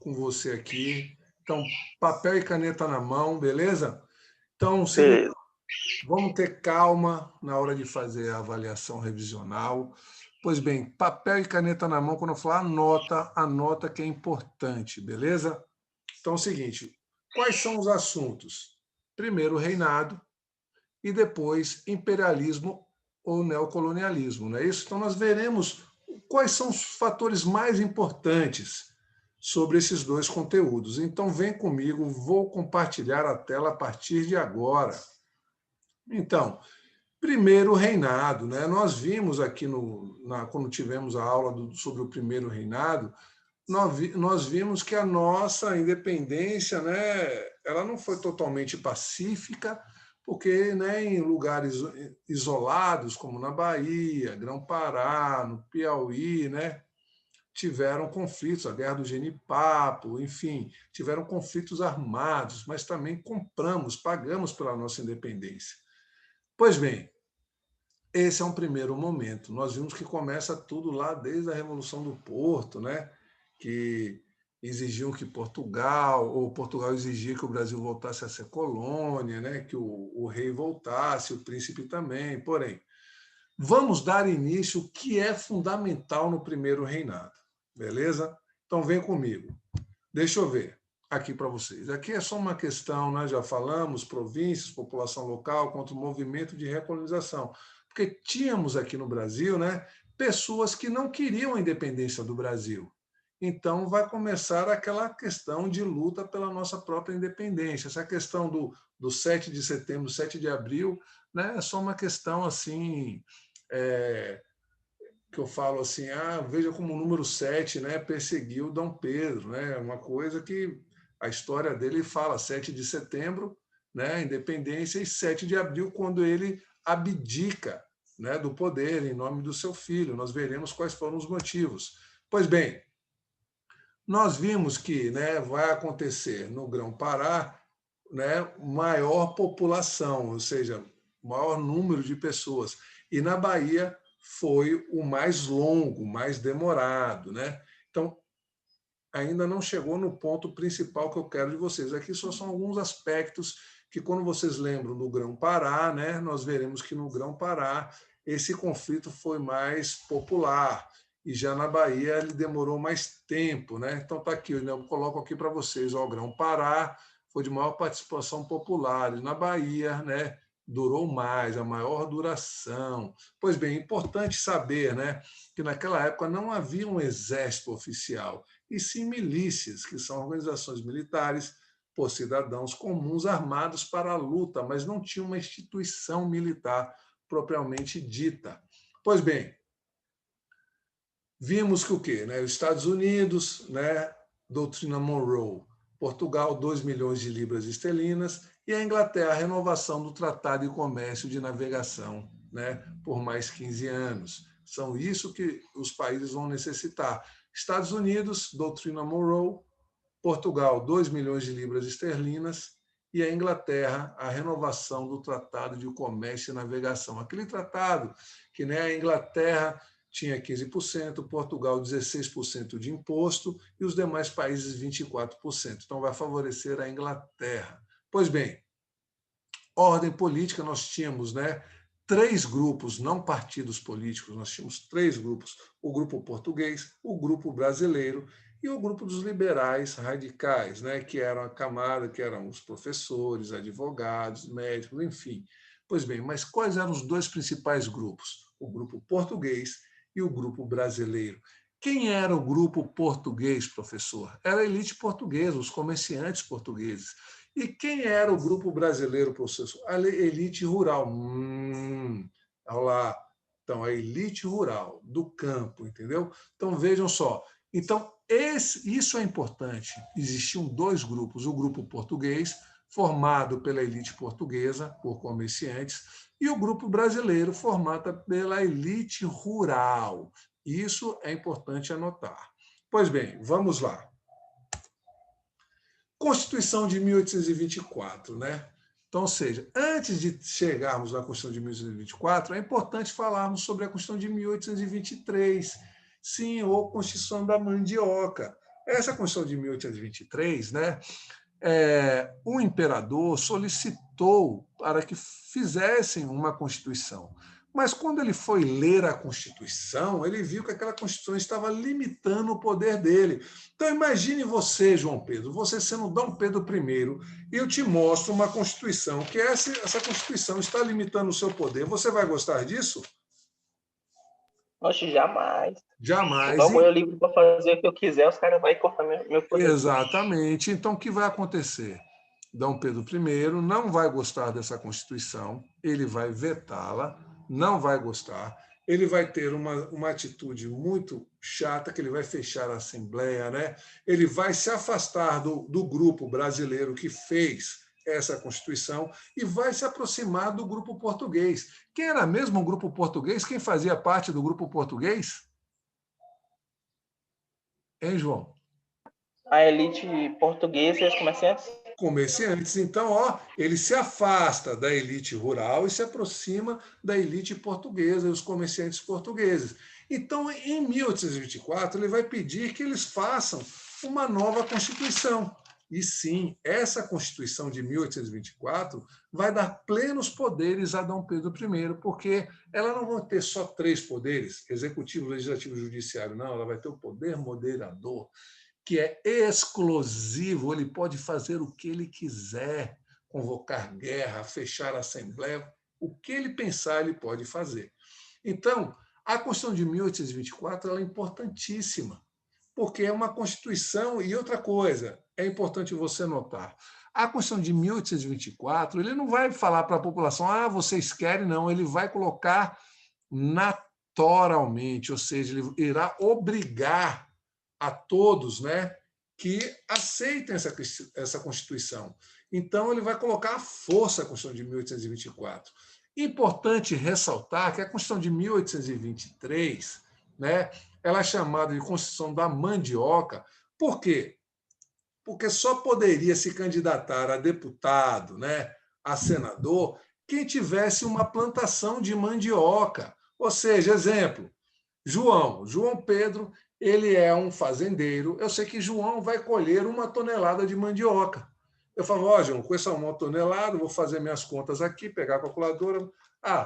com você aqui. Então, papel e caneta na mão, beleza? Então, seguinte, Beleza. vamos ter calma na hora de fazer a avaliação revisional. Pois bem, papel e caneta na mão, quando eu falar anota que é importante, beleza? Então é o seguinte, quais são os assuntos? Primeiro, reinado e depois imperialismo ou neocolonialismo, não é isso? Então nós veremos quais são os fatores mais importantes sobre esses dois conteúdos. Então vem comigo, vou compartilhar a tela a partir de agora. Então, primeiro reinado, né? Nós vimos aqui quando tivemos a aula sobre o primeiro reinado, nós vimos que a nossa independência, né, ela não foi totalmente pacífica, porque, né, em lugares isolados, como na Bahia, Grão-Pará, no Piauí, né, tiveram conflitos, a Guerra do Genipapo, enfim, tiveram conflitos armados, mas também pagamos pela nossa independência. Pois bem, esse é um primeiro momento. Nós vimos que começa tudo lá desde a Revolução do Porto, né? Que exigiam que Portugal exigia que o Brasil voltasse a ser colônia, né? Que o rei voltasse, o príncipe também. Porém, vamos dar início ao que é fundamental no primeiro reinado, beleza? Então vem comigo. Deixa eu ver aqui para vocês. Aqui é só uma questão, né? Já falamos, províncias, população local contra o movimento de recolonização. Porque tínhamos aqui no Brasil, né, pessoas que não queriam a independência do Brasil. Então vai começar aquela questão de luta pela nossa própria independência. Essa questão do 7 de setembro, 7 de abril, né, é só uma questão assim, que eu falo assim, veja como o número 7, né, perseguiu Dom Pedro, né, uma coisa que a história dele fala 7 de setembro, né, independência, e 7 de abril, quando ele abdica, né, do poder em nome do seu filho. Nós veremos quais foram os motivos. Pois bem, nós vimos que, né, vai acontecer no Grão-Pará, né, maior população, ou seja, maior número de pessoas. E na Bahia foi o mais longo, mais demorado, né? Então, ainda não chegou no ponto principal que eu quero de vocês. Aqui só são alguns aspectos que, quando vocês lembram do Grão-Pará, né, nós veremos que no Grão-Pará esse conflito foi mais popular. E já na Bahia ele demorou mais tempo, né? Então tá aqui, eu coloco aqui para vocês, ó, o Grão-Pará foi de maior participação popular, e na Bahia, né, durou mais, a maior duração. Pois bem, é importante saber, né, que naquela época não havia um exército oficial, e sim milícias, que são organizações militares por cidadãos comuns armados para a luta, mas não tinha uma instituição militar propriamente dita. Pois bem, vimos que o quê? Né? Os Estados Unidos, né? Doutrina Monroe, Portugal, 2 milhões de libras esterlinas, e a Inglaterra, a renovação do Tratado de Comércio de Navegação, né? Por mais 15 anos. São isso que os países vão necessitar. Estados Unidos, doutrina Monroe, Portugal, 2 milhões de libras esterlinas, e a Inglaterra, a renovação do Tratado de Comércio e Navegação. Aquele tratado que, né, a Inglaterra tinha 15%, Portugal 16% de imposto e os demais países 24%. Então vai favorecer a Inglaterra. Pois bem, ordem política nós tínhamos, né, 3 grupos, não partidos políticos, nós tínhamos 3 grupos: o grupo português, o grupo brasileiro e o grupo dos liberais radicais, né, que eram a camada, que eram os professores, advogados, médicos, enfim. Pois bem, mas quais eram os 2 principais grupos? O grupo português e o grupo brasileiro. Quem era o grupo português, professor? Era a elite portuguesa, os comerciantes portugueses. E quem era o grupo brasileiro, professor? A elite rural. Olha lá. Então, a elite rural, do campo, entendeu? Então, vejam só. Então, isso é importante. Existiam 2 grupos. O grupo português, formado pela elite portuguesa, por comerciantes, e o grupo brasileiro, formado pela elite rural. Isso é importante anotar. Pois bem, vamos lá. Constituição de 1824, né? Então, ou seja, antes de chegarmos à Constituição de 1824, é importante falarmos sobre a Constituição de 1823, sim, ou Constituição da Mandioca. Essa Constituição de 1823, né, o imperador solicitou para que fizessem uma Constituição. Mas, quando ele foi ler a Constituição, ele viu que aquela Constituição estava limitando o poder dele. Então, imagine você, João Pedro, você sendo Dom Pedro I, e eu te mostro uma Constituição, que essa Constituição está limitando o seu poder. Você vai gostar disso? Oxe, jamais. Jamais. Igual quando eu livro para fazer o que eu quiser, os caras vão cortar meu poder. Exatamente. Então, o que vai acontecer? Dom Pedro I não vai gostar dessa Constituição, ele vai vetá-la, não vai gostar, ele vai ter uma atitude muito chata, que ele vai fechar a Assembleia, né? Ele vai se afastar do grupo brasileiro que fez essa Constituição e vai se aproximar do grupo português. Quem era mesmo o grupo português? Quem fazia parte do grupo português? Hein, João? A elite portuguesa e os comerciantes? Comerciantes. Então, ele se afasta da elite rural e se aproxima da elite portuguesa e os comerciantes portugueses. Então, em 1824, ele vai pedir que eles façam uma nova Constituição. E sim, essa Constituição de 1824 vai dar plenos poderes a Dom Pedro I, porque ela não vai ter só 3 poderes, executivo, legislativo e judiciário, não, ela vai ter o poder moderador, que é exclusivo, ele pode fazer o que ele quiser, convocar guerra, fechar a Assembleia, o que ele pensar, ele pode fazer. Então, a Constituição de 1824 ela é importantíssima, porque é uma Constituição. E outra coisa, é importante você notar, a Constituição de 1824, ele não vai falar para a população, vocês querem, não, ele vai colocar naturalmente, ou seja, ele irá obrigar a todos, né, que aceitem essa Constituição. Então, ele vai colocar à força a Constituição de 1824. Importante ressaltar que a Constituição de 1823, né, ela é chamada de Constituição da Mandioca. Por quê? Porque só poderia se candidatar a deputado, né, a senador, quem tivesse uma plantação de mandioca. Ou seja, exemplo, João Pedro, ele é um fazendeiro. Eu sei que João vai colher 1 tonelada de mandioca. Eu falo, João, com essa 1 tonelada, vou fazer minhas contas aqui, pegar a calculadora.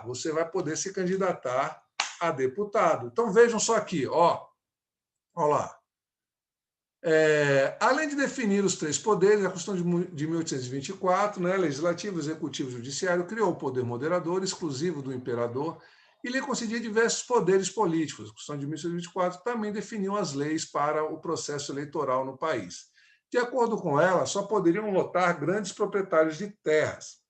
Você vai poder se candidatar a deputado. Então, vejam só aqui, ó lá. Além de definir os 3 poderes, a Constituição de 1824, né, legislativo, executivo e judiciário, criou o poder moderador exclusivo do imperador e lhe concedia diversos poderes políticos. A Constituição de 1824 também definiu as leis para o processo eleitoral no país. De acordo com ela, só poderiam votar grandes proprietários de terras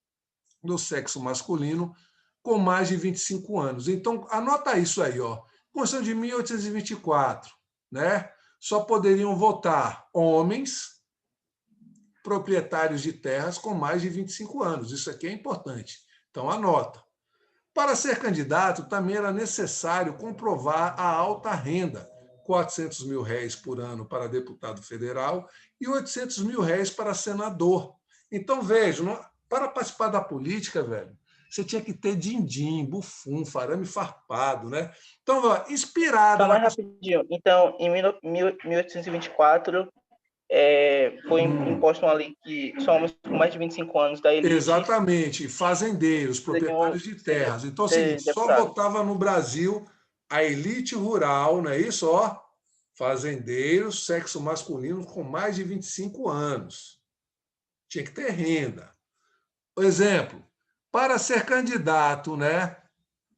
do sexo masculino com mais de 25 anos. Então, anota isso aí, ó. Constituição de 1824, né? Só poderiam votar homens proprietários de terras com mais de 25 anos. Isso aqui é importante. Então, anota. Para ser candidato, também era necessário comprovar a alta renda, R$ 400 mil por ano para deputado federal e R$ 800 mil para senador. Então, vejam, para participar da política, velho, você tinha que ter din-din, bufum, farame farpado, né? Então, inspirada... Só mais rapidinho. Então, em 1824, foi imposta uma lei que só homens com mais de 25 anos da elite... Exatamente, fazendeiros, proprietários de terras. Então, é o seguinte, só votava no Brasil a elite rural, não é isso? Fazendeiros, sexo masculino com mais de 25 anos. Tinha que ter renda. Por exemplo, para ser candidato, né,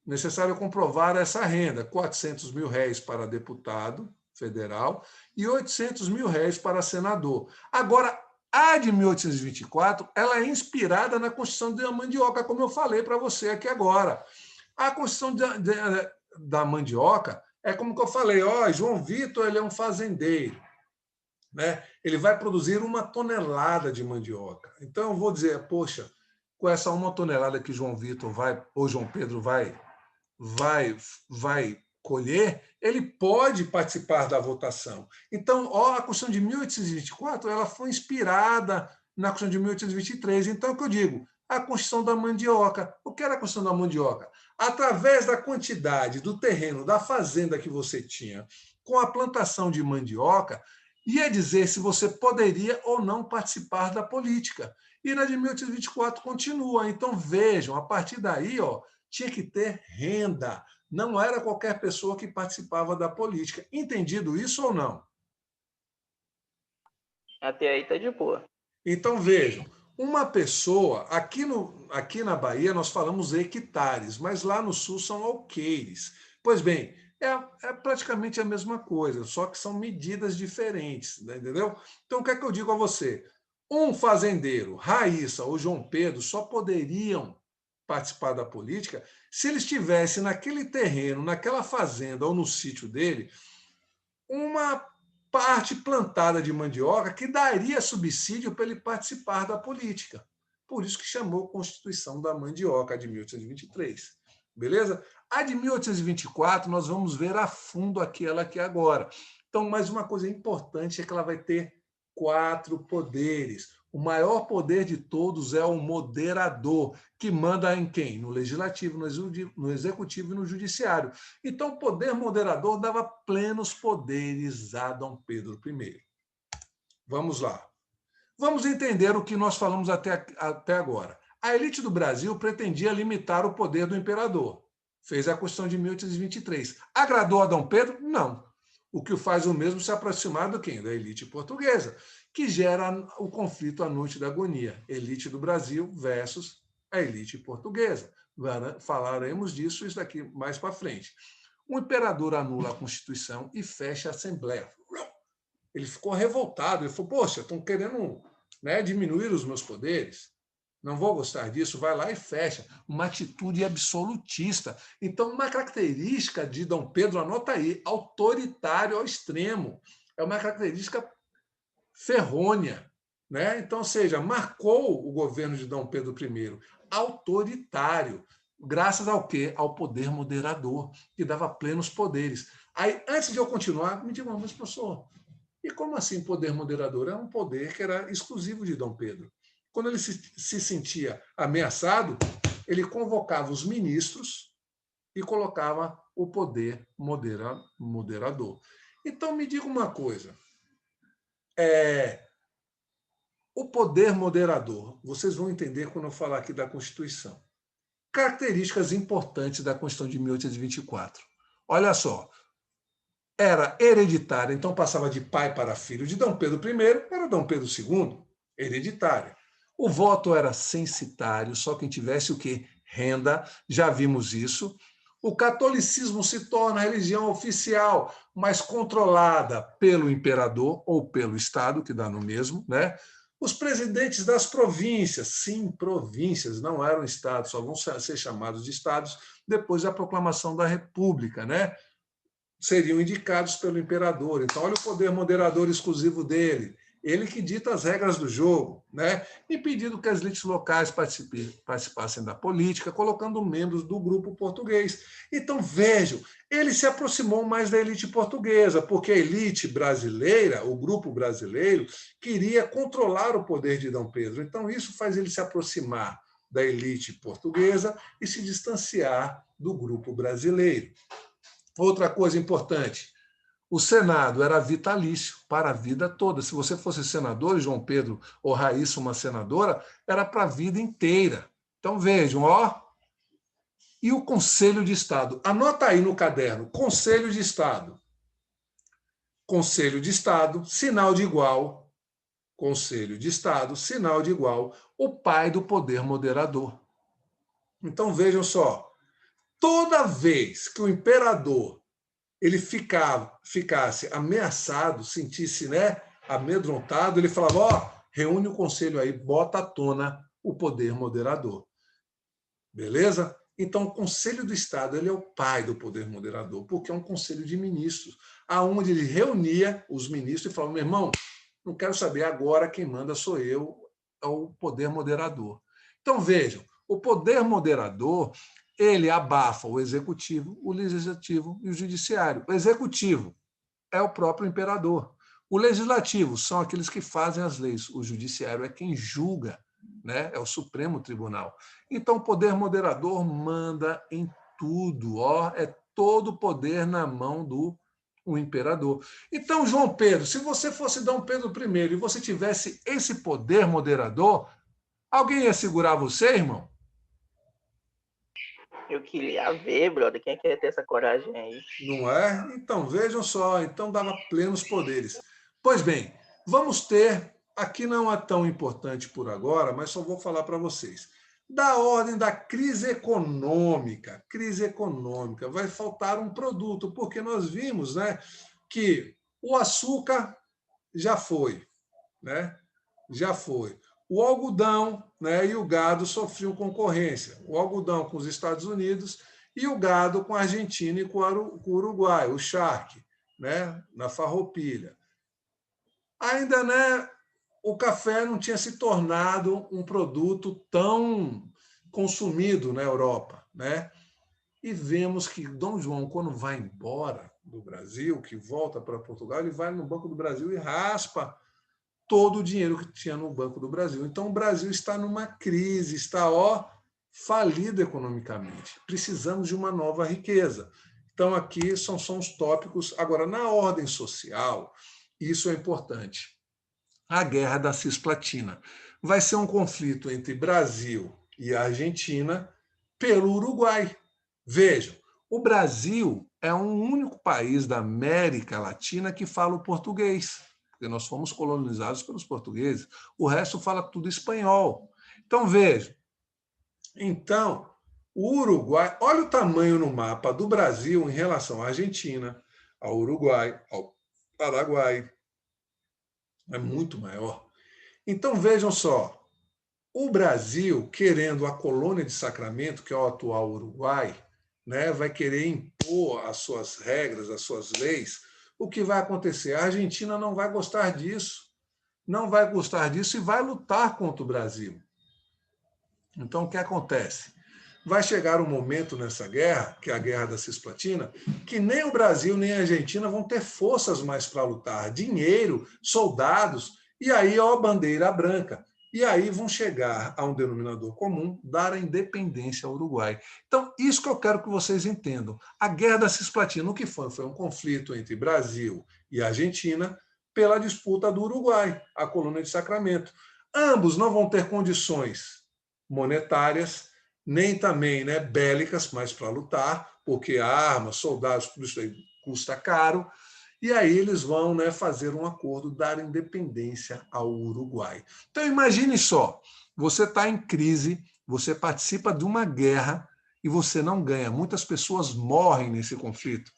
necessário comprovar essa renda, R$ 400 mil para deputado federal e R$ 800 mil para senador. Agora, a de 1824, ela é inspirada na Constituição da Mandioca, como eu falei para você aqui agora. A Constituição da Mandioca é como que eu falei, João Vitor, ele é um fazendeiro, né? Ele vai produzir 1 tonelada de mandioca. Então, eu vou dizer, poxa, com essa 1 tonelada que João Vitor ou João Pedro vai colher, ele pode participar da votação. Então, a Constituição de 1824 ela foi inspirada na Constituição de 1823. Então, é o que eu digo, a Constituição da Mandioca. O que era a Constituição da Mandioca? Através da quantidade do terreno, da fazenda que você tinha, com a plantação de mandioca, ia dizer se você poderia ou não participar da política. E na de 1824 continua. Então, vejam, a partir daí, tinha que ter renda. Não era qualquer pessoa que participava da política. Entendido isso ou não? Até aí tá de boa. Então, vejam, uma pessoa, aqui na Bahia nós falamos hectares, mas lá no sul são alqueires. Pois bem, é praticamente a mesma coisa, só que são medidas diferentes, né, entendeu? Então, o que é que eu digo a você? Um fazendeiro, Raíssa ou João Pedro, só poderiam participar da política se eles tivessem naquele terreno, naquela fazenda ou no sítio dele, uma parte plantada de mandioca que daria subsídio para ele participar da política. Por isso que chamou Constituição da Mandioca, de 1823. Beleza? A de 1824, nós vamos ver a fundo aquela aqui agora. Então, mais uma coisa importante é que ela vai ter 4 poderes. O maior poder de todos é o moderador, que manda em quem? No legislativo, no executivo e no judiciário. Então, o poder moderador dava plenos poderes a Dom Pedro I. Vamos lá. Vamos entender o que nós falamos até agora. A elite do Brasil pretendia limitar o poder do imperador. Fez a Constituição de 1823. Agradou a Dom Pedro? Não. O que faz o mesmo se aproximar do quem? Da elite portuguesa, que gera o conflito à noite da agonia. Elite do Brasil versus a elite portuguesa. Falaremos disso isso daqui mais para frente. O imperador anula a Constituição e fecha a Assembleia. Ele ficou revoltado. Ele falou, poxa, estão querendo, né, diminuir os meus poderes. Não vou gostar disso. Vai lá e fecha. Uma atitude absolutista. Então, uma característica de Dom Pedro, anota aí, autoritário ao extremo. É uma característica ferrônea. Né? Então, ou seja, marcou o governo de Dom Pedro I, autoritário, graças ao quê? Ao poder moderador, que dava plenos poderes. Aí, antes de eu continuar, me diga, mas professor, e como assim poder moderador? É um poder que era exclusivo de Dom Pedro. Quando ele se sentia ameaçado, ele convocava os ministros e colocava o poder moderador. Então, me diga uma coisa. O poder moderador, vocês vão entender quando eu falar aqui da Constituição. Características importantes da Constituição de 1824. Olha só, era hereditária, então passava de pai para filho. De Dom Pedro I era Dom Pedro II, hereditária. O voto era censitário, só quem tivesse o quê? Renda, já vimos isso. O catolicismo se torna a religião oficial, mas controlada pelo imperador ou pelo Estado, que dá no mesmo, né? Os presidentes das províncias, sim, províncias, não eram estados, só vão ser chamados de estados depois da proclamação da República, né? Seriam indicados pelo imperador. Então, olha o poder moderador exclusivo dele. Ele que dita as regras do jogo, né? Impedindo que as elites locais participassem da política, colocando membros do grupo português. Então, vejam, ele se aproximou mais da elite portuguesa, porque a elite brasileira, o grupo brasileiro, queria controlar o poder de Dom Pedro. Então, isso faz ele se aproximar da elite portuguesa e se distanciar do grupo brasileiro. Outra coisa importante, o Senado era vitalício para a vida toda. Se você fosse senador, João Pedro ou Raíssa, uma senadora, era para a vida inteira. Então vejam, E o Conselho de Estado? Anota aí no caderno, Conselho de Estado. Conselho de Estado, sinal de igual. Conselho de Estado, sinal de igual. O pai do poder moderador. Então vejam só, toda vez que o imperador ele ficasse ameaçado, sentisse, né, amedrontado, ele falava, reúne o conselho aí, bota à tona o poder moderador. Beleza? Então, o Conselho do Estado ele é o pai do poder moderador, porque é um conselho de ministros, aonde ele reunia os ministros e falava, meu irmão, não quero saber agora, quem manda sou eu, é o poder moderador. Então, vejam, o poder moderador ele abafa o executivo, o legislativo e o judiciário. O executivo é o próprio imperador. O legislativo são aqueles que fazem as leis. O judiciário é quem julga, né? É o Supremo Tribunal. Então, o poder moderador manda em tudo. É todo o poder na mão do o imperador. Então, João Pedro, se você fosse Dom Pedro I e você tivesse esse poder moderador, alguém ia segurar você, irmão? Eu queria ver, brother, quem quer ter essa coragem aí? Não é? Então, vejam só, então dava plenos poderes. Pois bem, vamos ter, aqui não é tão importante por agora, mas só vou falar para vocês. Da ordem da crise econômica, vai faltar um produto, porque nós vimos, né, que o açúcar já foi, né? Já foi. O algodão, né, e o gado sofriam concorrência. O algodão com os Estados Unidos e o gado com a Argentina e com o Uruguai, o charque, né, na farroupilha. Ainda, né, o café não tinha se tornado um produto tão consumido na Europa, né? E vemos que Dom João, quando vai embora do Brasil, que volta para Portugal, ele vai no Banco do Brasil e raspa todo o dinheiro que tinha no Banco do Brasil. Então, o Brasil está numa crise, está falido economicamente. Precisamos de uma nova riqueza. Então, aqui são os tópicos. Agora, na ordem social, isso é importante. A Guerra da Cisplatina. Vai ser um conflito entre Brasil e Argentina pelo Uruguai. Vejam, o Brasil é um único país da América Latina que fala o português, porque nós fomos colonizados pelos portugueses. O resto fala tudo espanhol. Então, vejam. Então, o Uruguai, olha o tamanho no mapa do Brasil em relação à Argentina, ao Uruguai, ao Paraguai. É muito maior. Então, vejam só, o Brasil, querendo a colônia de Sacramento, que é o atual Uruguai, né, vai querer impor as suas regras, as suas leis. O que vai acontecer? A Argentina não vai gostar disso. Não vai gostar disso e vai lutar contra o Brasil. Então, o que acontece? Vai chegar um momento nessa guerra, que é a Guerra da Cisplatina, que nem o Brasil nem a Argentina vão ter forças mais para lutar, dinheiro, soldados, e aí, ó, bandeira branca. E aí vão chegar a um denominador comum, dar a independência ao Uruguai. Então, isso que eu quero que vocês entendam. A Guerra da Cisplatina, o que foi? Foi um conflito entre Brasil e Argentina pela disputa do Uruguai, a colônia de Sacramento. Ambos não vão ter condições monetárias, nem também, né, bélicas, mas para lutar, porque armas, soldados, tudo isso aí custa caro. E aí eles vão, né, fazer um acordo, dar independência ao Uruguai. Então imagine só, você está em crise, você participa de uma guerra e você não ganha. Muitas pessoas morrem nesse conflito.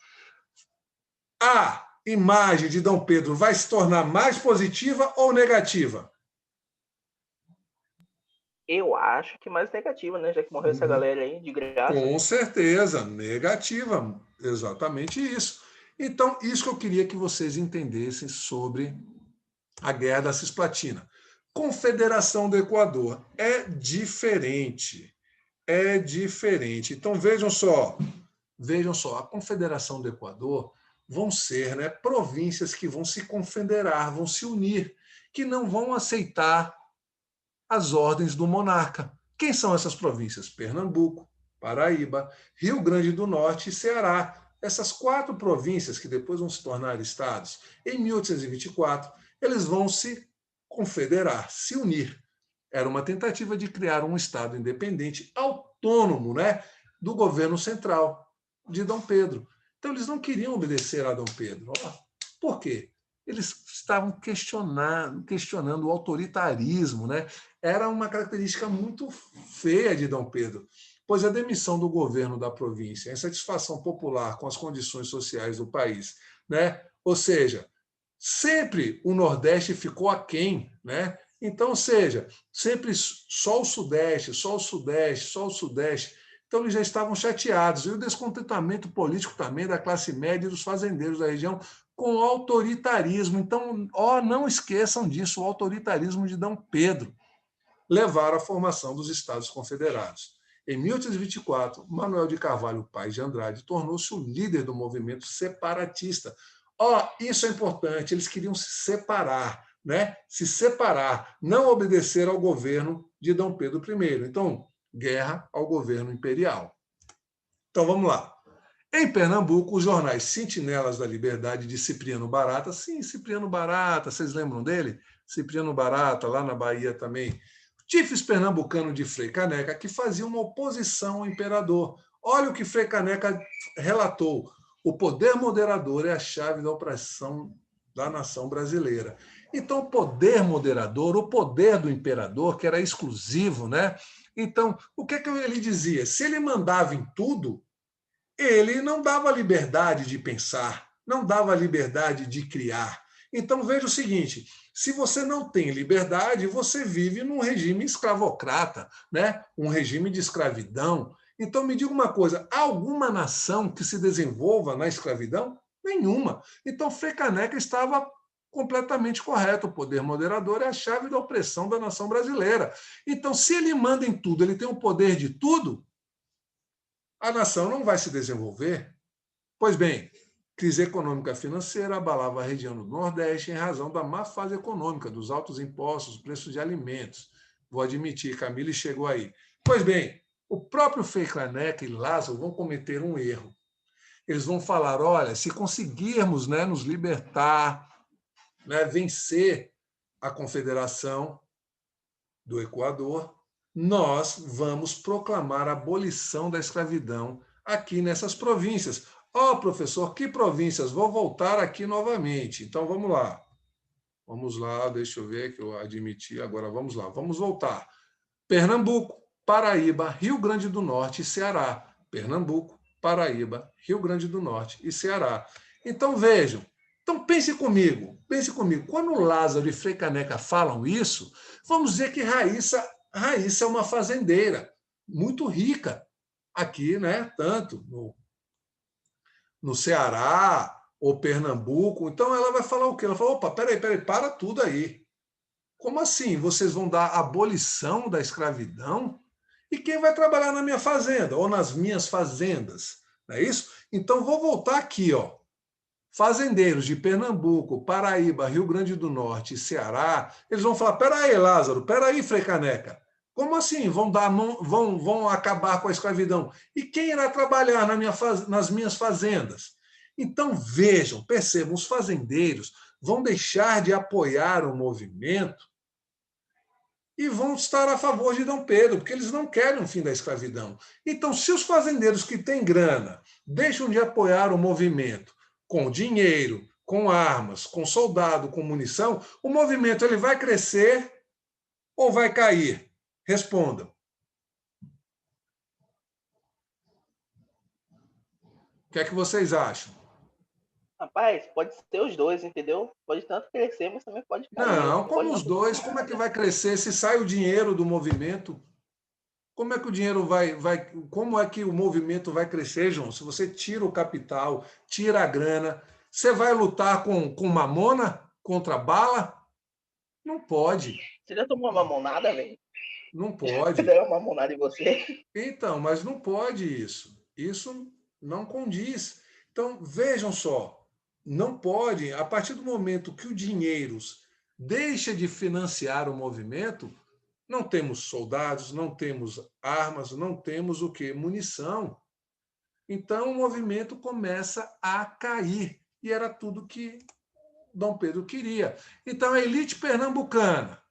A imagem de Dom Pedro vai se tornar mais positiva ou negativa? Eu acho que mais negativa, né? Já que morreu essa galera aí de graça. Com certeza, negativa, exatamente isso. Então, isso que eu queria que vocês entendessem sobre a Guerra da Cisplatina. Confederação do Equador é diferente. É diferente. Então, vejam só, a Confederação do Equador vão ser, né, províncias que vão se confederar, vão se unir, que não vão aceitar as ordens do monarca. Quem são essas províncias? Pernambuco, Paraíba, Rio Grande do Norte e Ceará. Essas 4 províncias, que depois vão se tornar estados, em 1824, eles vão se confederar, se unir. Era uma tentativa de criar um estado independente, autônomo, né, do governo central de Dom Pedro. Então, eles não queriam obedecer a Dom Pedro. Por quê? Eles estavam questionando o autoritarismo, né? Era uma característica muito feia de Dom Pedro, pois a demissão do governo da província, a insatisfação popular com as condições sociais do país, né? Ou seja, sempre o Nordeste ficou aquém, né? Então, ou seja, sempre só o Sudeste, só o Sudeste, só o Sudeste. Então, eles já estavam chateados. E o descontentamento político também da classe média e dos fazendeiros da região com o autoritarismo. Então, não esqueçam disso, o autoritarismo de Dom Pedro levaram à formação dos Estados Confederados. Em 1824, Manuel de Carvalho Paes de Andrade tornou-se o líder do movimento separatista. Isso é importante, eles queriam se separar, né? Se separar, não obedecer ao governo de Dom Pedro I. Então, guerra ao governo imperial. Então, vamos lá. Em Pernambuco, os jornais Sentinelas da Liberdade, de Cipriano Barata, sim, Cipriano Barata, vocês lembram dele? Cipriano Barata, lá na Bahia também. Tifes pernambucano de Frei Caneca, que fazia uma oposição ao imperador. Olha o que Frei Caneca relatou. O poder moderador é a chave da opressão da nação brasileira. Então, o poder moderador, o poder do imperador, que era exclusivo, né? Então, o que ele dizia? Se ele mandava em tudo, ele não dava liberdade de pensar, não dava liberdade de criar. Então, veja o seguinte: se você não tem liberdade, você vive num regime escravocrata, né? Um regime de escravidão. Então, me diga uma coisa: há alguma nação que se desenvolva na escravidão? Nenhuma. Então, Frei Caneca estava completamente correto. O poder moderador é a chave da opressão da nação brasileira. Então, se ele manda em tudo, ele tem o poder de tudo, a nação não vai se desenvolver. Pois bem, crise econômica e financeira abalava a região do Nordeste em razão da má fase econômica, dos altos impostos, preços de alimentos. Vou admitir, Camille chegou aí. Pois bem, o próprio Frei Caneca e Lázaro vão cometer um erro. Eles vão falar, olha, se conseguirmos, né, nos libertar, né, vencer a Confederação do Equador, nós vamos proclamar a abolição da escravidão aqui nessas províncias. Professor, que províncias? Vou voltar aqui novamente. Então, vamos lá. Vamos lá, deixa eu ver que eu admiti. Agora, vamos lá. Vamos voltar. Pernambuco, Paraíba, Rio Grande do Norte e Ceará. Pernambuco, Paraíba, Rio Grande do Norte e Ceará. Então, vejam. Então, pense comigo. Quando Lázaro e Frei Caneca falam isso, vamos dizer que Raíssa é uma fazendeira muito rica aqui, né? Tanto no Ceará ou Pernambuco. Então, ela vai falar o quê? Ela fala, opa, peraí, para tudo aí. Como assim? Vocês vão dar abolição da escravidão? E quem vai trabalhar na minha fazenda ou nas minhas fazendas? Não é isso? Então, vou voltar aqui, ó. Fazendeiros de Pernambuco, Paraíba, Rio Grande do Norte e Ceará, eles vão falar, peraí, Lázaro, peraí, Frei Caneca, como assim vão acabar com a escravidão? E quem irá trabalhar nas minhas fazendas? Então, vejam, percebam, os fazendeiros vão deixar de apoiar o movimento e vão estar a favor de Dom Pedro, porque eles não querem o fim da escravidão. Então, se os fazendeiros que têm grana deixam de apoiar o movimento com dinheiro, com armas, com soldado, com munição, o movimento ele vai crescer ou vai cair? Respondam. O que é que vocês acham? Rapaz, pode ser os dois, entendeu? Pode tanto crescer, mas também pode cair. Não, como os dois, como é que vai crescer se sai o dinheiro do movimento? Como é que o dinheiro como é que o movimento vai crescer, João? Se você tira o capital, tira a grana, você vai lutar com mamona contra bala? Não pode. Você já tomou uma mamonada, velho? Não pode. Você deu uma mamonada em você? Então, mas não pode isso. Isso não condiz. Então, vejam só, não pode, a partir do momento que o dinheiro deixa de financiar o movimento, não temos soldados, não temos armas, não temos o quê? Munição. Então, o movimento começa a cair. E era tudo que Dom Pedro queria. Então, a elite pernambucana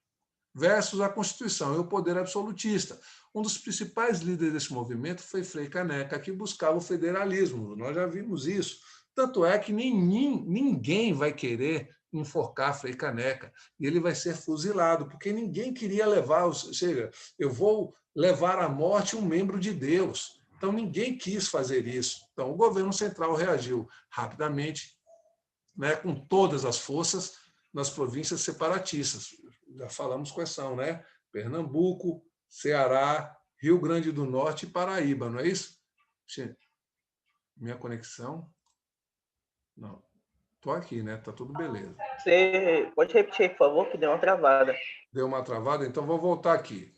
versus a Constituição e o poder absolutista. Um dos principais líderes desse movimento foi Frei Caneca, que buscava o federalismo. Nós já vimos isso. Tanto é que ninguém vai querer enforcar Frei Caneca. E ele vai ser fuzilado, porque ninguém queria levar, ou seja, eu vou levar à morte um membro de Deus. Então, ninguém quis fazer isso. Então, o governo central reagiu rapidamente, né, com todas as forças, nas províncias separatistas. Já falamos quais são, né? Pernambuco, Ceará, Rio Grande do Norte e Paraíba, não é isso? Minha conexão? Não. Estou aqui, né? Tá tudo beleza. Você pode repetir, por favor, que deu uma travada. Deu uma travada? Então vou voltar aqui.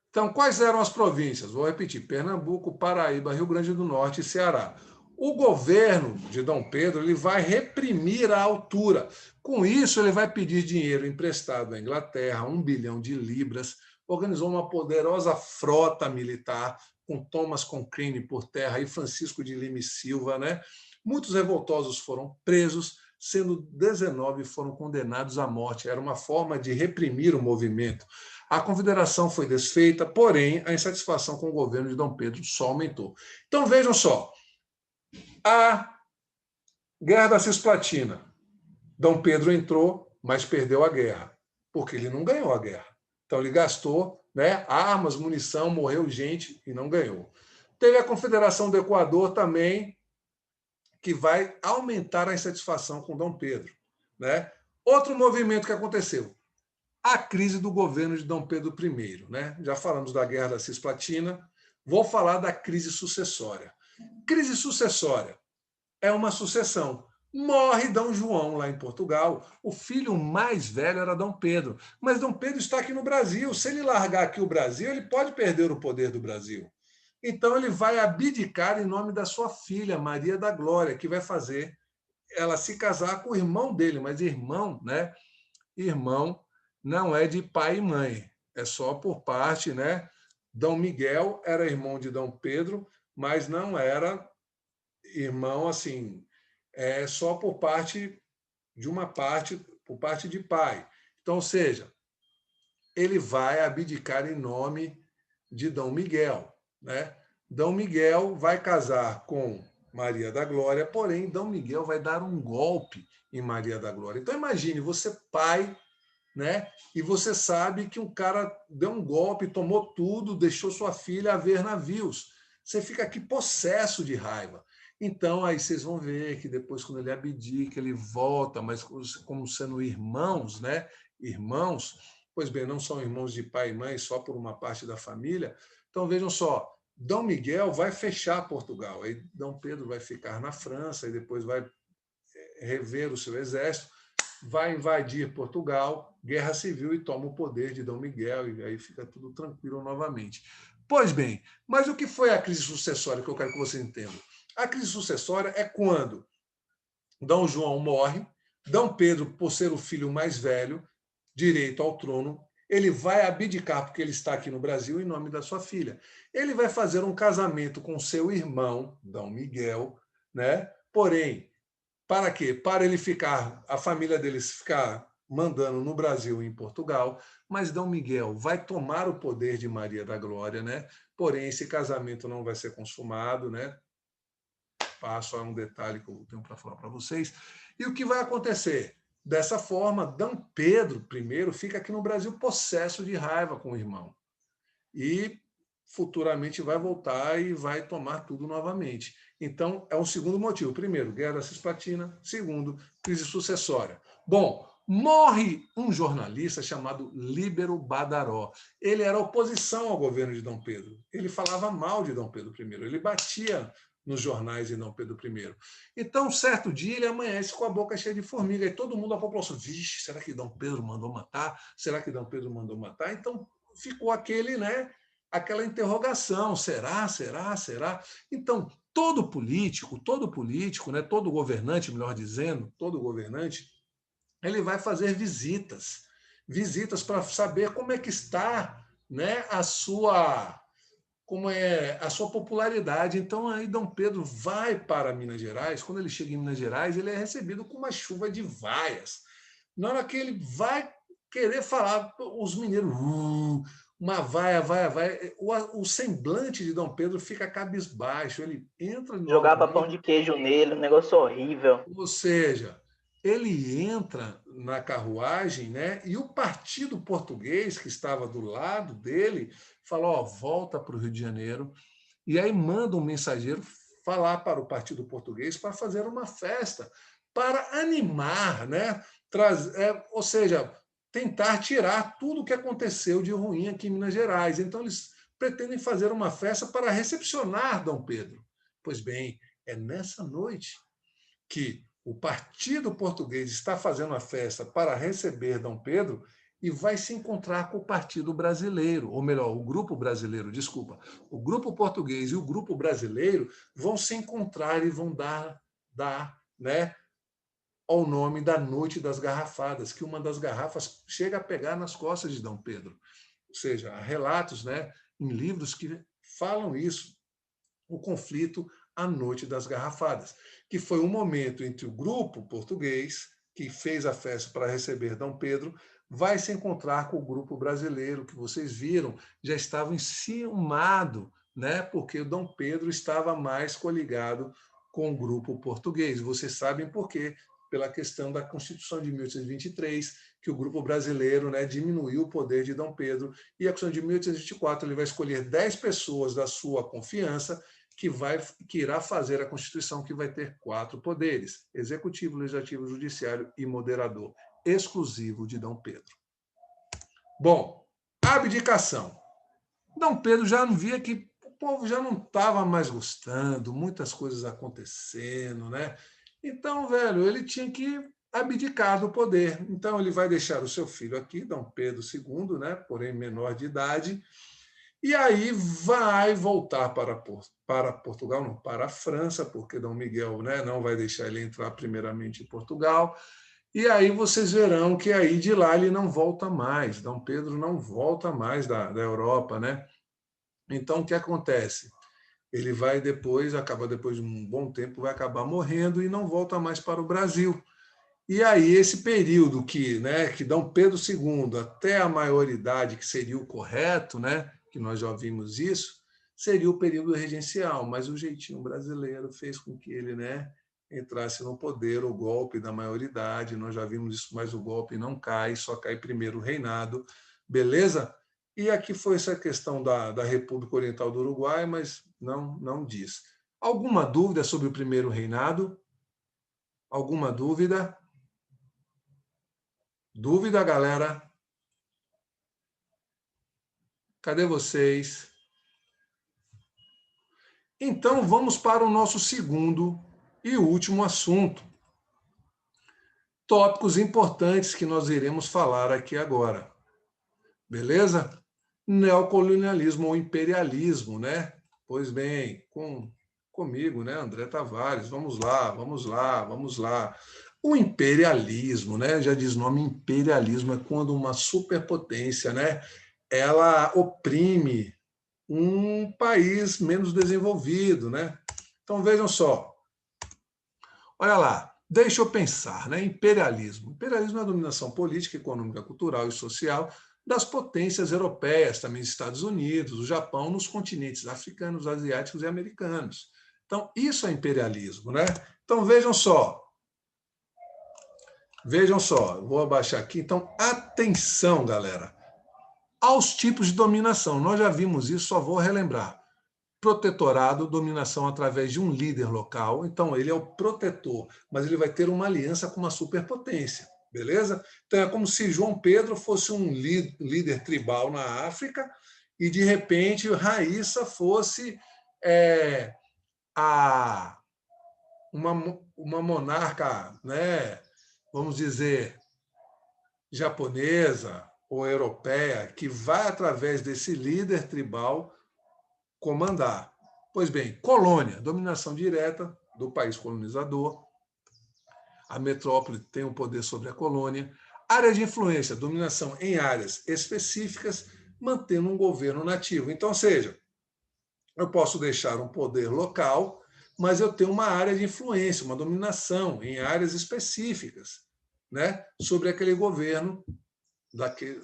Então, quais eram as províncias? Vou repetir: Pernambuco, Paraíba, Rio Grande do Norte e Ceará. O governo de Dom Pedro ele vai reprimir a altura. Com isso, ele vai pedir dinheiro emprestado à Inglaterra, 1 bilhão de libras, organizou uma poderosa frota militar, com Thomas Cochrane por terra e Francisco de Lima e Silva, né? Muitos revoltosos foram presos, sendo 19 foram condenados à morte. Era uma forma de reprimir o movimento. A confederação foi desfeita, porém, a insatisfação com o governo de Dom Pedro só aumentou. Então, vejam só, a Guerra da Cisplatina. Dom Pedro entrou, mas perdeu a guerra, porque ele não ganhou a guerra. Então, ele gastou, né, armas, munição, morreu gente e não ganhou. Teve a Confederação do Equador também, que vai aumentar a insatisfação com Dom Pedro, né? Outro movimento que aconteceu, a crise do governo de Dom Pedro I, né? Já falamos da Guerra da Cisplatina, vou falar da crise sucessória. Crise sucessória é uma sucessão. Morre Dom João lá em Portugal. O filho mais velho era Dom Pedro. Mas Dom Pedro está aqui no Brasil. Se ele largar aqui o Brasil, ele pode perder o poder do Brasil. Então, ele vai abdicar em nome da sua filha, Maria da Glória, que vai fazer ela se casar com o irmão dele. Mas irmão, né? Irmão não é de pai e mãe. É só por parte, né? Dom Miguel era irmão de Dom Pedro, mas não era irmão assim, é só por parte de uma parte, por parte de pai. Então, ou seja, ele vai abdicar em nome de Dom Miguel, né? Dom Miguel vai casar com Maria da Glória, porém Dom Miguel vai dar um golpe em Maria da Glória. Então imagine, você pai, né? E você sabe que um cara deu um golpe, tomou tudo, deixou sua filha a ver navios. Você fica aqui possesso de raiva. Então, aí vocês vão ver que depois, quando ele abdica, ele volta, mas como sendo irmãos, né? Irmãos, pois bem, não são irmãos de pai e mãe, só por uma parte da família. Então, vejam só, Dom Miguel vai fechar Portugal, aí Dom Pedro vai ficar na França, e depois vai rever o seu exército, vai invadir Portugal, guerra civil, e toma o poder de Dom Miguel, e aí fica tudo tranquilo novamente. Pois bem, mas o que foi a crise sucessória que eu quero que você entenda? A crise sucessória é quando Dom João morre, Dom Pedro, por ser o filho mais velho, direito ao trono, ele vai abdicar, porque ele está aqui no Brasil, em nome da sua filha. Ele vai fazer um casamento com seu irmão, Dom Miguel, né? Porém, para quê? Para ele ficar, a família deles ficar mandando no Brasil e em Portugal, mas Dom Miguel vai tomar o poder de Maria da Glória, né? Porém, esse casamento não vai ser consumado, né? Passo a um detalhe que eu tenho para falar para vocês. E o que vai acontecer? Dessa forma, Dom Pedro I fica aqui no Brasil possesso de raiva com o irmão. E futuramente vai voltar e vai tomar tudo novamente. Então, é um segundo motivo. Primeiro, Guerra da Cisplatina. Segundo, crise sucessória. Bom, morre um jornalista chamado Líbero Badaró. Ele era oposição ao governo de Dom Pedro. Ele falava mal de Dom Pedro I. Ele batia nos jornais de Dom Pedro I. Então, certo dia, ele amanhece com a boca cheia de formiga. E todo mundo, a população, vixe, será que Dom Pedro mandou matar? Será que Dom Pedro mandou matar? Então, ficou aquele, né, aquela interrogação, será? Então, todo político, né, todo governante, melhor dizendo, todo governante, ele vai fazer visitas para saber como é que está, né, como é a sua popularidade. Então, aí Dom Pedro vai para Minas Gerais. Quando ele chega em Minas Gerais, ele é recebido com uma chuva de vaias. Na hora que ele vai querer falar, os mineiros, uma vaia. O semblante de Dom Pedro fica cabisbaixo. Ele entra Jogava pão novamente, de queijo nele, um negócio horrível. ou seja, ele entra na carruagem, né? E o partido português que estava do lado dele falou: ó, volta para o Rio de Janeiro. E aí manda um mensageiro falar para o partido português para fazer uma festa, para animar, né? Ou seja, tentar tirar tudo o que aconteceu de ruim aqui em Minas Gerais. Então, eles pretendem fazer uma festa para recepcionar Dom Pedro. Pois bem, é nessa noite que o partido português está fazendo a festa para receber Dom Pedro e vai se encontrar com o partido brasileiro, ou melhor, o grupo brasileiro, desculpa. O grupo português e o grupo brasileiro vão se encontrar e vão dar né, ao nome da Noite das Garrafadas, que uma das garrafas chega a pegar nas costas de Dom Pedro. ou seja, há relatos, né, em livros que falam isso, o conflito à Noite das Garrafadas, que foi um momento entre o grupo português, que fez a festa para receber Dom Pedro, vai se encontrar com o grupo brasileiro, que vocês viram, já estava enciumado, né, porque o Dom Pedro estava mais coligado com o grupo português. Vocês sabem por quê? Pela questão da Constituição de 1823, que o grupo brasileiro, né, diminuiu o poder de Dom Pedro, e a Constituição de 1824 ele vai escolher 10 pessoas da sua confiança que irá fazer a Constituição, que vai ter 4 poderes: executivo, legislativo, judiciário e moderador, exclusivo de Dom Pedro. Bom, abdicação. Dom Pedro já não via que o povo já não estava mais gostando, muitas coisas acontecendo, né? Então, velho, ele tinha que abdicar do poder. Então, ele vai deixar o seu filho aqui, Dom Pedro II, né? Porém menor de idade, e aí vai voltar para Portugal, não, para a França, porque Dom Miguel, né, não vai deixar ele entrar primeiramente em Portugal. E aí vocês verão que aí de lá ele não volta mais. Dom Pedro não volta mais da Europa, né? Então o que acontece? Ele vai depois, acaba depois de um bom tempo, vai acabar morrendo e não volta mais para o Brasil. E aí esse período que, né, que Dom Pedro II até a maioridade, que seria o correto, né, que nós já vimos isso, seria o período regencial, mas o jeitinho brasileiro fez com que ele, né, entrasse no poder, o golpe da maioridade, nós já vimos isso, mas o golpe não cai, só cai primeiro o reinado, beleza? E aqui foi essa questão da República Oriental do Uruguai, mas não diz. Alguma dúvida sobre o primeiro reinado? Alguma dúvida? Dúvida, galera? Cadê vocês? Então, vamos para o nosso segundo e último assunto. Tópicos importantes que nós iremos falar aqui agora. Beleza? Neocolonialismo ou imperialismo, né? Pois bem, comigo, né, André Tavares? Vamos lá, vamos lá, vamos lá. O imperialismo, né? Já diz o nome, imperialismo é quando uma superpotência, né, ela oprime um país menos desenvolvido, né? Então vejam só, olha lá, deixa eu pensar, né? Imperialismo. Imperialismo é a dominação política, econômica, cultural e social das potências europeias, também Estados Unidos, o Japão, nos continentes africanos, asiáticos e americanos. Então isso é imperialismo, né? Então vejam só, eu vou abaixar aqui. Então atenção, galera, aos tipos de dominação. Nós já vimos isso, só vou relembrar. Protetorado, dominação através de um líder local. Então, ele é o protetor, mas ele vai ter uma aliança com uma superpotência, beleza? Então, é como se João Pedro fosse um líder tribal na África e, de repente, Raíssa fosse uma monarca, né, vamos dizer, japonesa ou europeia, que vai, através desse líder tribal, comandar. Pois bem, colônia, dominação direta do país colonizador. A metrópole tem o poder sobre a colônia. Área de influência, dominação em áreas específicas, mantendo um governo nativo. Então, ou seja, eu posso deixar um poder local, mas eu tenho uma área de influência, uma dominação em áreas específicas, né, sobre aquele governo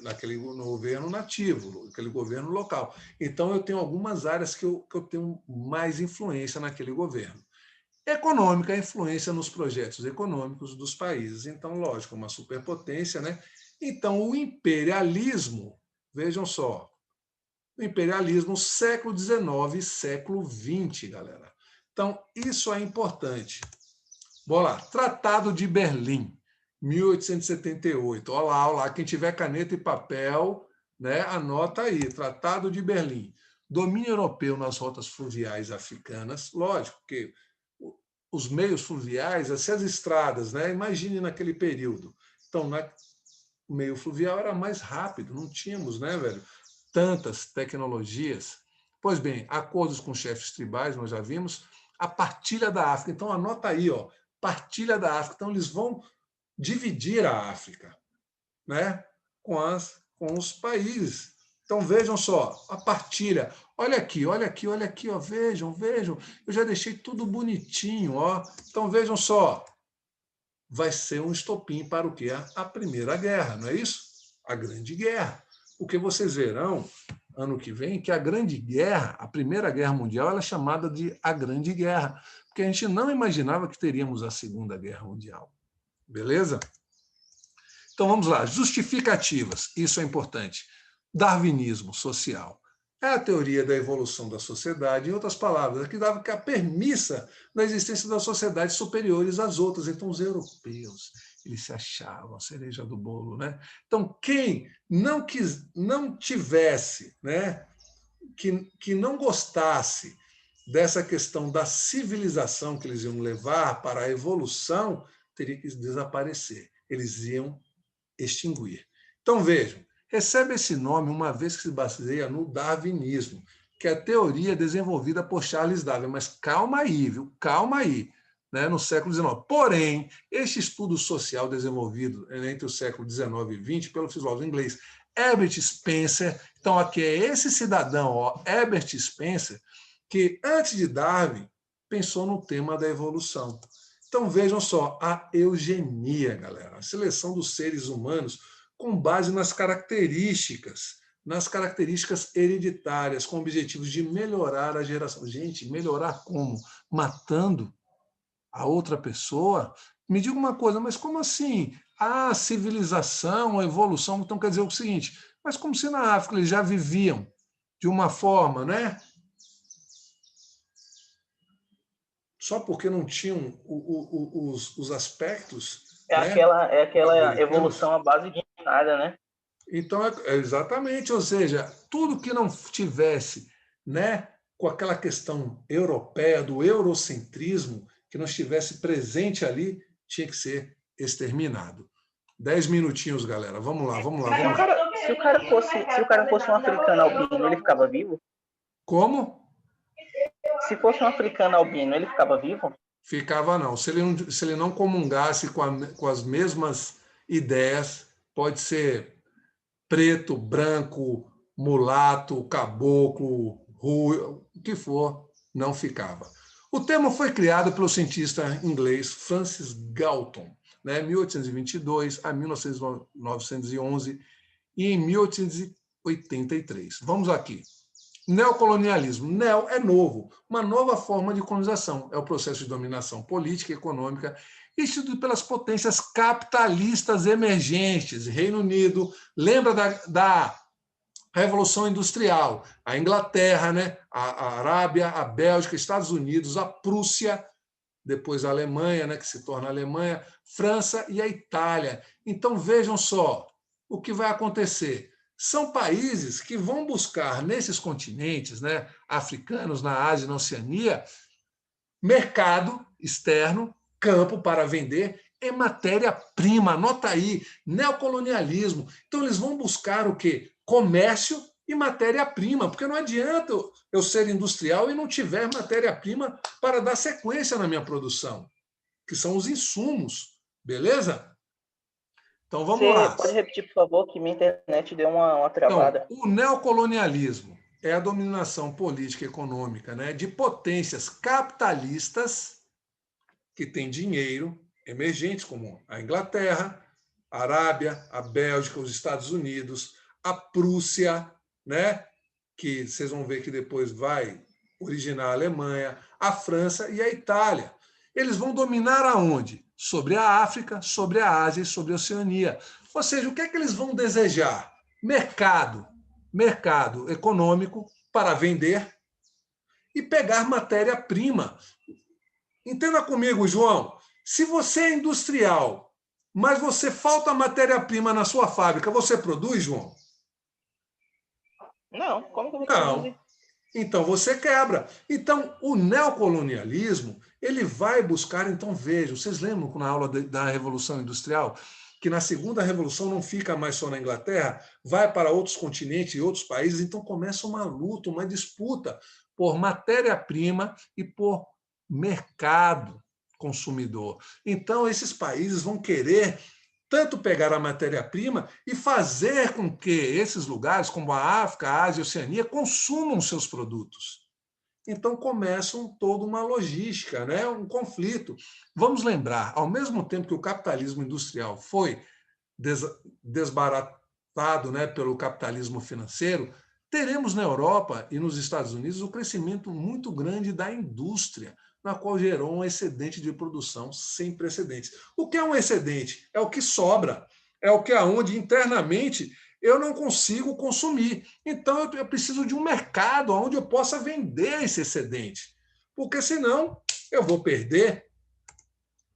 daquele governo nativo, aquele governo local. Então, eu tenho algumas áreas que eu tenho mais influência naquele governo. Econômica, a influência nos projetos econômicos dos países. Então, lógico, uma superpotência, né? Então, o imperialismo, vejam só, o imperialismo século XIX e século XX, galera. Então, isso é importante. Bora lá, Tratado de Berlim. 1878. Olá, olá. Quem tiver caneta e papel, né, anota aí. Tratado de Berlim. Domínio europeu nas rotas fluviais africanas. Lógico que os meios fluviais, as estradas, né? Imagine naquele período. Então, o meio fluvial era mais rápido, não tínhamos, né, velho, tantas tecnologias. Pois bem, acordos com chefes tribais, nós já vimos. A partilha da África. Então, anota aí, ó. Partilha da África. Então, eles vão dividir a África, né, com os países. Então, vejam só, a partilha. Olha aqui, olha aqui, olha aqui, ó, vejam, vejam. Eu já deixei tudo bonitinho, ó. Então, vejam só. Vai ser um estopim para o quê? A Primeira Guerra, não é isso? A Grande Guerra. Porque vocês verão, ano que vem, que a Grande Guerra, a Primeira Guerra Mundial, ela é chamada de a Grande Guerra, porque a gente não imaginava que teríamos a Segunda Guerra Mundial. Beleza? Então, vamos lá. Justificativas. Isso é importante. Darwinismo social. É a teoria da evolução da sociedade, em outras palavras, que dava a premissa da existência das sociedades superiores às outras. Então, os europeus, eles se achavam a cereja do bolo, né? Então, quem não tivesse, né, que não gostasse dessa questão da civilização que eles iam levar para a evolução, teria que desaparecer. Eles iam extinguir. Então, vejam, recebe esse nome uma vez que se baseia no darwinismo, que é a teoria desenvolvida por Charles Darwin. Mas calma aí, viu? Calma aí, né? No século XIX. Porém, este estudo social desenvolvido entre o século XIX e XX pelo filósofo inglês Herbert Spencer, então aqui é esse cidadão, ó, Herbert Spencer, que antes de Darwin pensou no tema da evolução. Então vejam só, a eugenia, galera, a seleção dos seres humanos com base nas características hereditárias, com objetivos de melhorar a geração. Gente, melhorar como? Matando a outra pessoa? Me diga uma coisa, mas como assim? A civilização, a evolução, então quer dizer o seguinte, mas como se na África eles já viviam de uma forma, né? Só porque não tinham os aspectos, né, É aquela americanos. evolução à base de nada, né? Então, exatamente, ou seja, tudo que não tivesse, né, com aquela questão europeia, do eurocentrismo, que não estivesse presente ali, tinha que ser exterminado. 10 minutinhos, galera. Vamos lá, vamos lá, vamos lá. Se o cara fosse um africano albino, ele ficava vivo? Como? Se fosse um africano albino, ele ficava vivo? Ficava não. Se ele não comungasse com as mesmas ideias, pode ser preto, branco, mulato, caboclo, ruivo, o que for, não ficava. O termo foi criado pelo cientista inglês Francis Galton, né, 1822 a 1911 e em 1883. Vamos aqui. Neocolonialismo. Neo é novo, uma nova forma de colonização. É o processo de dominação política e econômica instituído pelas potências capitalistas emergentes. Reino Unido, lembra da Revolução Industrial, a Inglaterra, né? A Arábia, a Bélgica, Estados Unidos, a Prússia, depois a Alemanha, né? Que se torna a Alemanha, França e a Itália. Então vejam só o que vai acontecer. São países que vão buscar nesses continentes, né, africanos, na Ásia, na Oceania, mercado externo, campo para vender em matéria-prima. Anota aí, neocolonialismo. Então, eles vão buscar o quê? Comércio e matéria-prima, porque não adianta eu ser industrial e não tiver matéria-prima para dar sequência na minha produção, que são os insumos, beleza? Então, vamos Você lá. pode repetir, por favor, que minha internet deu uma Então, travada. o neocolonialismo é a dominação política e econômica, né, de potências capitalistas que têm dinheiro, emergentes, como a Inglaterra, a Arábia, a Bélgica, os Estados Unidos, a Prússia, né, que vocês vão ver que depois vai originar a Alemanha, a França e a Itália. Eles vão dominar aonde? Sobre a África, sobre a Ásia e sobre a Oceania. Ou seja, o que é que eles vão desejar? Mercado econômico para vender e pegar matéria-prima. Entenda comigo, João. Se você é industrial, mas você falta matéria-prima na sua fábrica, você produz, João? Não, como que eu vou Não. produzir? Então você quebra. Então o neocolonialismo ele vai buscar. Então vejam, vocês lembram na aula da Revolução Industrial que na segunda revolução não fica mais só na Inglaterra, vai para outros continentes e outros países. Então começa uma luta, uma disputa por matéria-prima e por mercado consumidor. Então esses países vão querer tanto pegar a matéria-prima e fazer com que esses lugares, como a África, a Ásia e a Oceania, consumam seus produtos. Então começa toda uma logística, né? Um conflito. Vamos lembrar, ao mesmo tempo que o capitalismo industrial foi desbaratado, né, pelo capitalismo financeiro, teremos na Europa e nos Estados Unidos um crescimento muito grande da indústria, na qual gerou um excedente de produção sem precedentes. O que é um excedente? É o que sobra, é o que aonde internamente eu não consigo consumir. Então eu preciso de um mercado onde eu possa vender esse excedente, porque senão eu vou perder.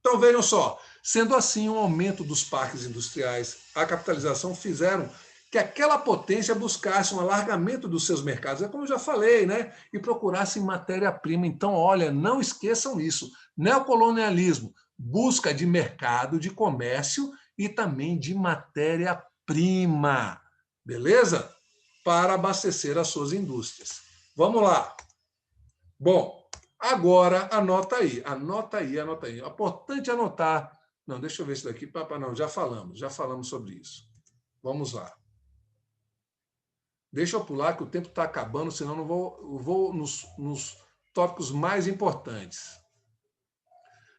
Então vejam só, sendo assim um aumento dos parques industriais, a capitalização fizeram que aquela potência buscasse um alargamento dos seus mercados, é como eu já falei, né? E procurasse matéria-prima. Então, olha, não esqueçam isso. Neocolonialismo, busca de mercado, de comércio e também de matéria-prima, beleza? Para abastecer as suas indústrias. Vamos lá. Bom, agora anota aí, anota aí, anota aí. É importante anotar. Não, deixa eu ver isso daqui. Não, já falamos sobre isso. Vamos lá. Deixa eu pular, que o tempo está acabando, senão eu vou nos tópicos mais importantes.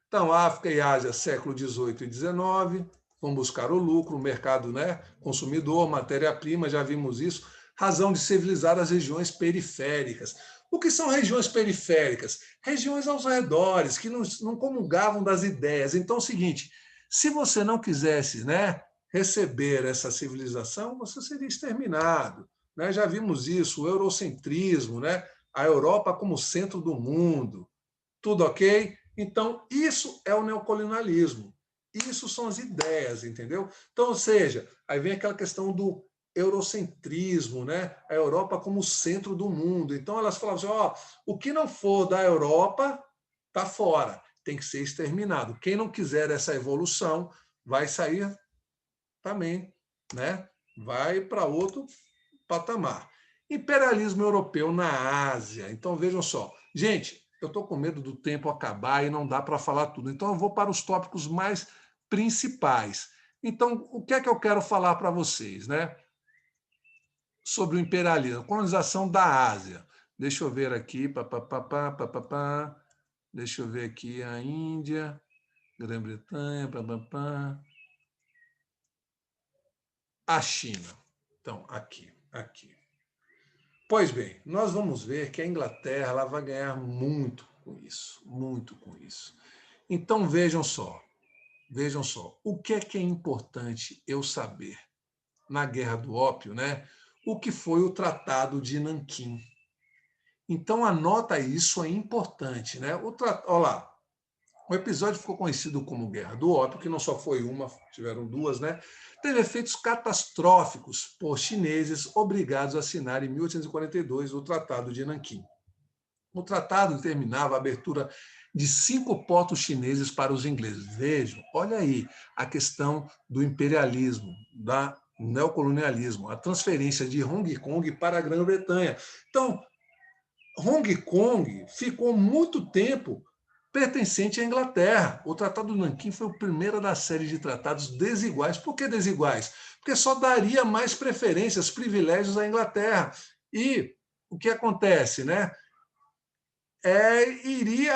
Então, África e Ásia, século XVIII e XIX, vão buscar o lucro, o mercado, né, consumidor, matéria-prima, já vimos isso. Razão de civilizar as regiões periféricas. O que são regiões periféricas? Regiões aos redores, que não comungavam das ideias. Então, é o seguinte, se você não quisesse, né, receber essa civilização, você seria exterminado. Né? Já vimos isso, o eurocentrismo, né? A Europa como centro do mundo. Tudo ok? Então, isso é o neocolonialismo. Isso são as ideias, entendeu? Então, ou seja, aí vem aquela questão do eurocentrismo, né? A Europa como centro do mundo. Então, elas falavam assim, ó, o que não for da Europa está fora, tem que ser exterminado. Quem não quiser essa evolução vai sair também, né? Vai para outro patamar. Imperialismo europeu na Ásia. Então, vejam só. Gente, eu estou com medo do tempo acabar e não dá para falar tudo. Então, eu vou para os tópicos mais principais. Então, o que é que eu quero falar para vocês, né? Sobre o imperialismo, colonização da Ásia. Deixa eu ver aqui. Deixa eu ver aqui a Índia, Grã-Bretanha, a China. Então, aqui. Pois bem, nós vamos ver que a Inglaterra ela vai ganhar muito com isso, muito com isso. Então vejam só, o que é importante eu saber na Guerra do Ópio, né? O que foi o Tratado de Nanquim. Então anota isso, é importante, né? Olha lá, o episódio ficou conhecido como Guerra do Ópio, que não só foi uma, tiveram duas, né? Teve efeitos catastróficos por chineses obrigados a assinar em 1842 o Tratado de Nanquim. O tratado determinava a abertura de 5 portos chineses para os ingleses. Vejam, olha aí a questão do imperialismo, do neocolonialismo, a transferência de Hong Kong para a Grã-Bretanha. Então, Hong Kong ficou muito tempo pertencente à Inglaterra. O Tratado de Nanquim foi o primeiro da série de tratados desiguais. Por que desiguais? Porque só daria mais preferências, privilégios à Inglaterra. E o que acontece, né?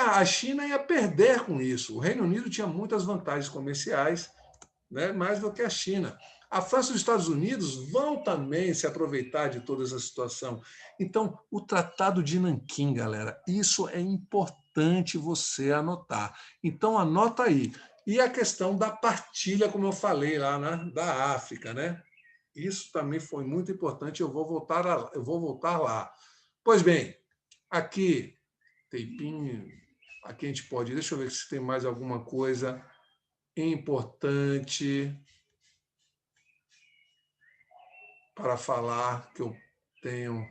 A China ia perder com isso. O Reino Unido tinha muitas vantagens comerciais, né, mais do que a China. A França e os Estados Unidos vão também se aproveitar de toda essa situação. Então, o Tratado de Nanquim, galera, isso é importante você anotar. Então, anota aí. E a questão da partilha, como eu falei lá, né, da África, né? Isso também foi muito importante. Eu vou voltar lá. Pois bem, aqui tempinho, aqui a gente pode. Deixa eu ver se tem mais alguma coisa importante para falar que eu tenho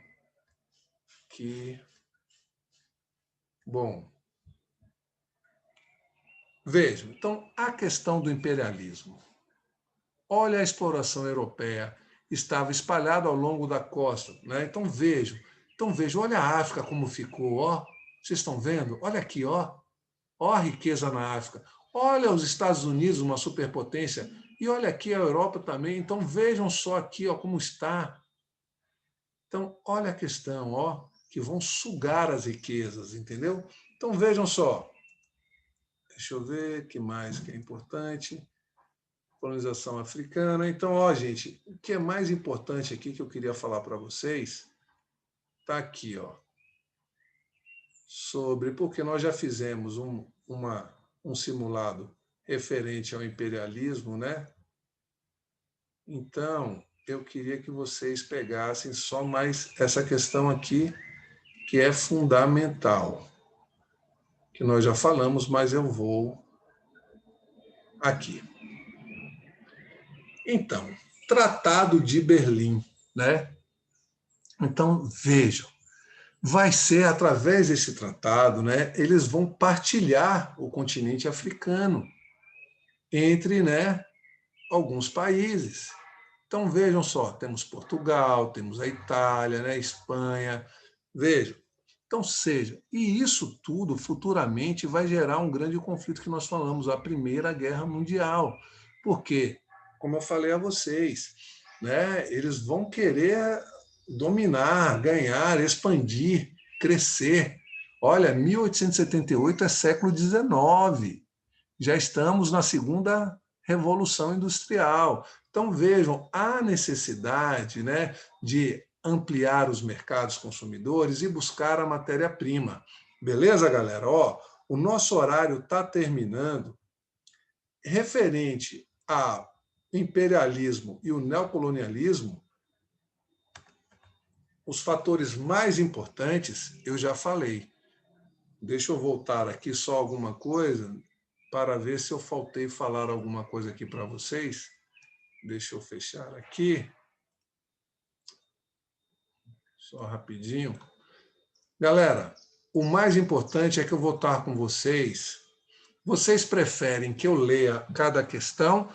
que. Bom, vejam, então a questão do imperialismo. Olha a exploração europeia, estava espalhada ao longo da costa, né? Então vejam, olha a África como ficou, ó. Vocês estão vendo? Olha aqui, ó. Ó a riqueza na África. Olha os Estados Unidos, uma superpotência, E olha aqui a Europa também. Então, vejam só aqui ó, como está. Então, olha a questão, ó, que vão sugar as riquezas, entendeu? Então, vejam só. Deixa eu ver o que mais que é importante. Colonização africana. Então, ó, gente, o que é mais importante aqui que eu queria falar para vocês está aqui, ó, sobre, porque nós já fizemos um simulado referente ao imperialismo, né? Então, eu queria que vocês pegassem só mais essa questão aqui, que é fundamental, que nós já falamos, mas eu vou aqui. Então, Tratado de Berlim, né? Então, vejam, vai ser através desse tratado, né? Eles vão partilhar o continente africano entre, né, alguns países. Então, vejam só, temos Portugal, temos a Itália, né, Espanha, vejam. Então, e isso tudo futuramente vai gerar um grande conflito que nós falamos, a Primeira Guerra Mundial. Por quê? Como eu falei a vocês, né, eles vão querer dominar, ganhar, expandir, crescer. Olha, 1878 é século XIX. Já estamos na segunda Revolução Industrial. Então, vejam, há necessidade, né, de ampliar os mercados consumidores e buscar a matéria-prima. Beleza, galera? Ó, o nosso horário está terminando. Referente ao imperialismo e o neocolonialismo, os fatores mais importantes eu já falei. Deixa eu voltar aqui só alguma coisa para ver se eu faltei falar alguma coisa aqui para vocês. Deixa eu fechar aqui. Só rapidinho. Galera, o mais importante é que eu vou estar com vocês. Vocês preferem que eu leia cada questão